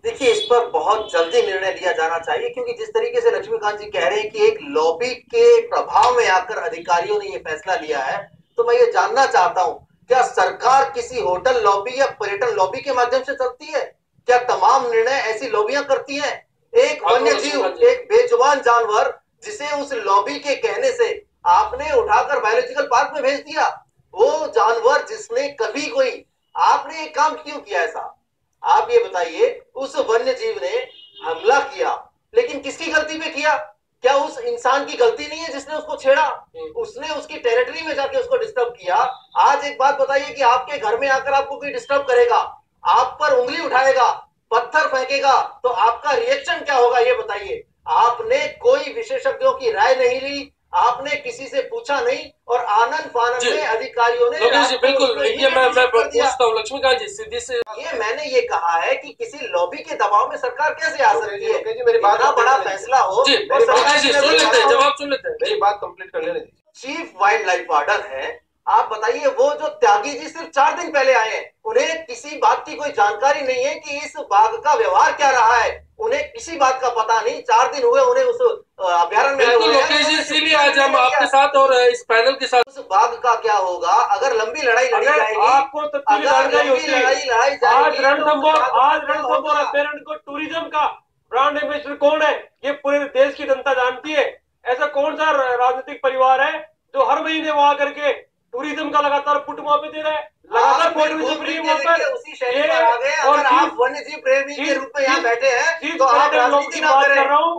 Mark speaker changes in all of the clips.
Speaker 1: देखिए, इस पर बहुत जल्दी निर्णय लिया जाना चाहिए क्योंकि जिस तरीके से लक्ष्मीकांत जी कह रहे हैं कि एक लॉबी के प्रभाव में आकर अधिकारियों ने ये फैसला लिया है, तो मैं ये जानना चाहता हूं, क्या सरकार किसी होटल लॉबी या पर्यटन लॉबी के माध्यम से चलती है? क्या तमाम निर्णय ऐसी लॉबियां करती हैं? एक वन्य जीव, एक बेजुबान जानवर, जिसे उस लॉबी के कहने से आपने उठाकर बायोलॉजिकल पार्क में भेज दिया, वो जानवर जिसने कभी कोई, आपने एक काम क्यों किया ऐसा? आप ये बताइए, उस वन्य जीव ने हमला किया, लेकिन किसकी गलती पे किया? क्या उस इंसान की गलती नहीं है जिसने उसको छेड़ा? उसने उसकी टेरिटरी में जाके उसको डिस्टर्ब किया। आज एक बात बताइए कि आपके घर में आकर आपको कोई डिस्टर्ब करेगा, आप पर उंगली उठाएगा, पत्थर फेंकेगा, तो आपका रिएक्शन क्या होगा ये बताइए। आपने कोई विशेषज्ञों की राय नहीं ली, आपने किसी से पूछा नहीं, और आनंद फानंद में अधिकारियों ने
Speaker 2: बिल्कुल। ये मैं पूछता हूँ लक्ष्मीकांत जी सीधी से,
Speaker 1: ये मैंने ये कहा है कि किसी लॉबी के दबाव में सरकार कैसे आ सकती है? मेरी बात, इतना बड़ा फैसला हो,
Speaker 2: सुन लेते हैं, जवाब सुन लेते हैं,
Speaker 1: मेरी बात कंप्लीट कर लेने दीजिए। चीफ वाइल्ड लाइफ वार्डन है, आप बताइए, वो जो त्यागी जी सिर्फ 4 दिन पहले आए हैं, उन्हें किसी बात की कोई जानकारी नहीं है कि इस बाघ का व्यवहार क्या रहा है, उन्हें किसी बात का पता नहीं। 4 दिन हुए उन्हें उस अभ्यारण्य में,
Speaker 2: इसीलिए आज हम आपके साथ और इस पैनल के साथ,
Speaker 1: उस बाघ का क्या होगा अगर लंबी लड़ाई लड़ी जाएगी?
Speaker 3: आपको तो
Speaker 1: लड़ाई
Speaker 3: आज रणथंभौर अभ्यारण्य को टूरिज्म का ब्रांड एम्बेसडर कौन है, ये पूरे देश की जनता जानती है। ऐसा कौन सा राजनीतिक परिवार है जो हर महीने वहां करके टूरिज्म का लगातार पुट वहां पे दे रहा है, लगातार वहां पर।
Speaker 1: उसी शहर पर आ गए, अगर आप वन्य जीव प्रेमी के रूप में यहाँ बैठे हैं तो आप राजनीति ना करें।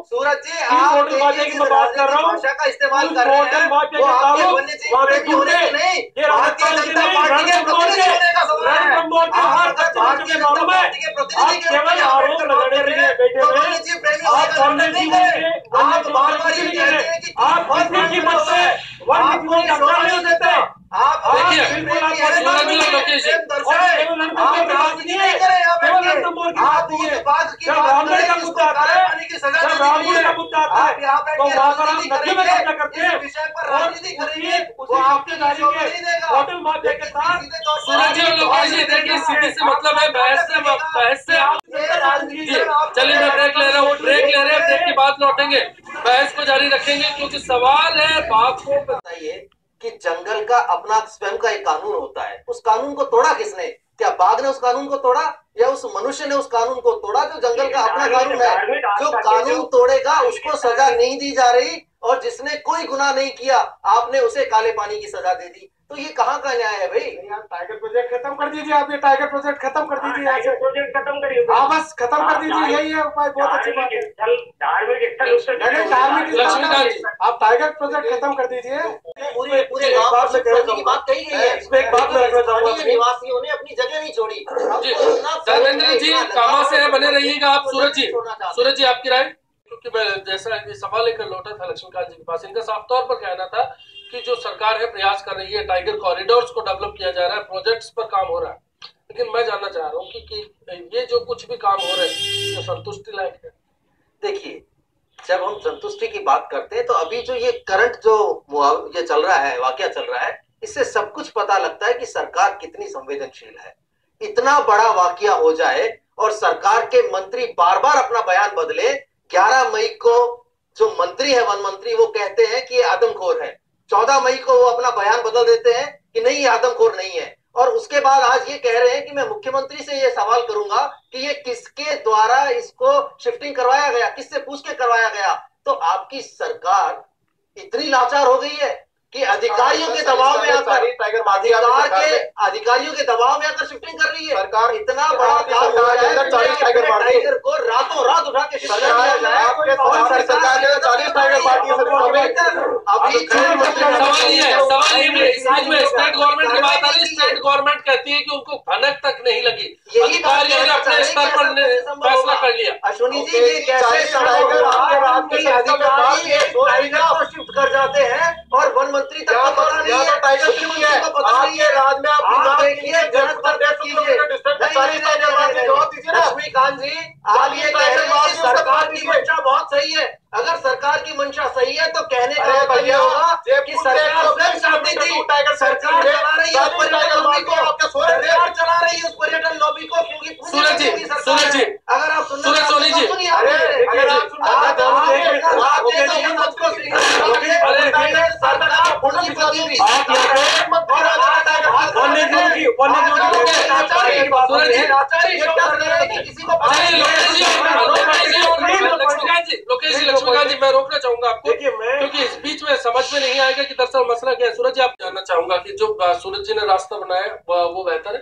Speaker 1: सूरज जी, आप
Speaker 3: की मैं बात कर रहा हूँ,
Speaker 1: भाषा का इस्तेमाल कर रहे हैं, वो आपके वन्य जीव प्रेमी होने की नहीं, भारतीय जनता पार्टी के प्रतिनिधि होने का सवाल है। भारतीय जनता पार्टी के प्रतिनिधि के रूप में आरोप लगाने के लिए बैठे हैं, वन्य जीव प्रेमी होने का नाटक नहीं करें। आप बार-बार ये कहते हैं कि
Speaker 3: आप किसी कीमत पे वन्य जीवों की रक्षा नहीं देते।
Speaker 1: आप
Speaker 2: देखिए, सीधी से मतलब है बहस से चलिए मैं ब्रेक ले रहा हूँ, ब्रेक की बात लौटेंगे, बहस को जारी रखेंगे क्योंकि सवाल है बात को
Speaker 1: बताइए कि जंगल का अपना स्वयं का एक कानून होता है, उस कानून को तोड़ा किसने? क्या बाघ ने उस कानून को तोड़ा या उस मनुष्य ने उस कानून को तोड़ा? जो जंगल का अपना कानून है, जो कानून तोड़ेगा उसको सजा नहीं दी जा रही, और जिसने कोई गुनाह नहीं किया आपने उसे काले पानी की सजा दे दी। तो ये कहाँ का न्याय है भाई?
Speaker 3: टाइगर प्रोजेक्ट खत्म कर दीजिए, आप ये टाइगर प्रोजेक्ट खत्म कर दीजिए,
Speaker 4: प्रोजेक्ट खत्म करिए।
Speaker 3: हाँ बस खत्म कर दीजिए, यही है उपाय। बहुत अच्छी बात है। धार्मिक, आप टाइगर प्रोजेक्ट खत्म कर दीजिए।
Speaker 1: पूरे गांव में की बात कही गई है, इसमें एक बात मैं रखना चाहूंगा, निवासियों ने अपनी जगह नहीं छोड़ी।
Speaker 2: धर्मेंद्र जी कामा से बने रहिएगा आप। सूरज जी आपकी राय? क्योंकि मैं जैसा सवाल लेकर लौटा था लक्ष्मीकांत जी के पास, इनका साफ तौर पर कहना था कि जो सरकार है प्रयास कर रही है, टाइगर कॉरिडोर्स को डेवलप किया जा रहा है, प्रोजेक्ट्स पर काम हो रहा है, लेकिन मैं जानना चाह रहा हूँ कि ये जो कुछ भी काम हो रहे हैं तो संतुष्टि लायक है?
Speaker 1: देखिए, जब हम संतुष्टि की बात करते हैं तो अभी जो ये करंट जो ये चल रहा है, वाकया चल रहा है, इससे सब कुछ पता लगता है कि सरकार कितनी संवेदनशील है। इतना बड़ा वाकया हो जाए और सरकार के मंत्री बार बार अपना बयान बदले। 11 मई को जो मंत्री है, वन मंत्री, वो कहते हैं कि ये आदमखोर है। 14 मई को वो अपना बयान बदल देते हैं कि नहीं, ये आदमखोर नहीं है, और उसके बाद आज ये कह रहे हैं कि मैं मुख्यमंत्री से ये सवाल करूंगा कि ये किसके द्वारा इसको शिफ्टिंग करवाया गया, किससे पूछ के करवाया गया। तो आपकी सरकार इतनी लाचार हो गई है कि अधिकारियों के दबाव में आकर अधिकारियों के दबाव में आकर शिफ्टिंग कर रही है। सरकार इतना बड़ा काम हो रहा है, टाइगर को रातों रात उठा के
Speaker 2: स्टेट गवर्नमेंट की बात आ रही है। स्टेट गवर्नमेंट कहती है कि उनको भनक तक नहीं लगी, अधिकारियों ने अपने स्तर पर फैसला कर लिया।
Speaker 1: अश्विनी जी, ये कैसे शिफ्ट कर जाते हैं और वन मंत्री तक को पता नहीं है, टाइगर को पता नहीं है। राज में आप देखिए, लक्ष्मीकांत जी, आप ये कह रहे हैं कि सरकार की मंशा बहुत सही है। अगर सरकार की मंशा सही है तो कहने का मतलब ये होगा कि सरकार स्वयं चाहती थी, सरकार चला रही है पर्यटन लॉबी को, सरकार चला रही है उस पर्यटन लॉबी को, क्योंकि
Speaker 2: सूरज जी
Speaker 1: अगर आप सुनना को
Speaker 2: लक्ष्मीकांत जी मैं रोकना चाहूंगा आपको क्योंकि इस बीच में समझ में नहीं आएगा कि दरअसल मसला क्या है। सूरज जी आप जानना चाहूंगा कि जो सूरज जी ने रास्ता बनाया वो बेहतर है।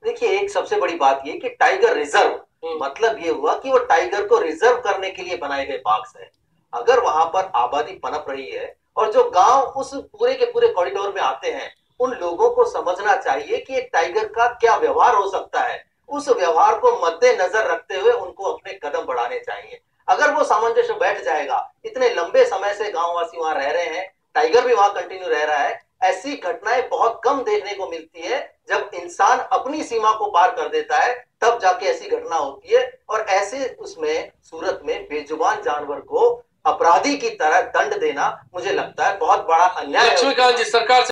Speaker 1: देखिए एक सबसे बड़ी बात ये कि टाइगर रिजर्व मतलब ये हुआ कि वो टाइगर को रिजर्व करने के लिए बनाए गए पार्क है। अगर वहां पर आबादी पनप रही है और जो गांव उस पूरे के पूरे कॉरिडोर में आते हैं उन लोगों को समझना चाहिए कि एक टाइगर का क्या व्यवहार हो सकता है। उस व्यवहार को मद्देनजर रखते हुए उनको अपने कदम बढ़ाने चाहिए। अगर वो सामंजस्य बैठ जाएगा, इतने लंबे समय से गांववासी वहां रह रहे हैं, टाइगर भी वहां कंटिन्यू रह रहा है, ऐसी घटनाएं बहुत कम देखने को मिलती है। जब इंसान अपनी सीमा को पार कर देता है तब जाके ऐसी घटना होती है और ऐसे उसमें सूरत में बेजुबान जानवर को अपराधी की तरह दंड देना मुझे लगता है बहुत बड़ा अन्याय है।
Speaker 2: लक्ष्मीकांत जी सरकार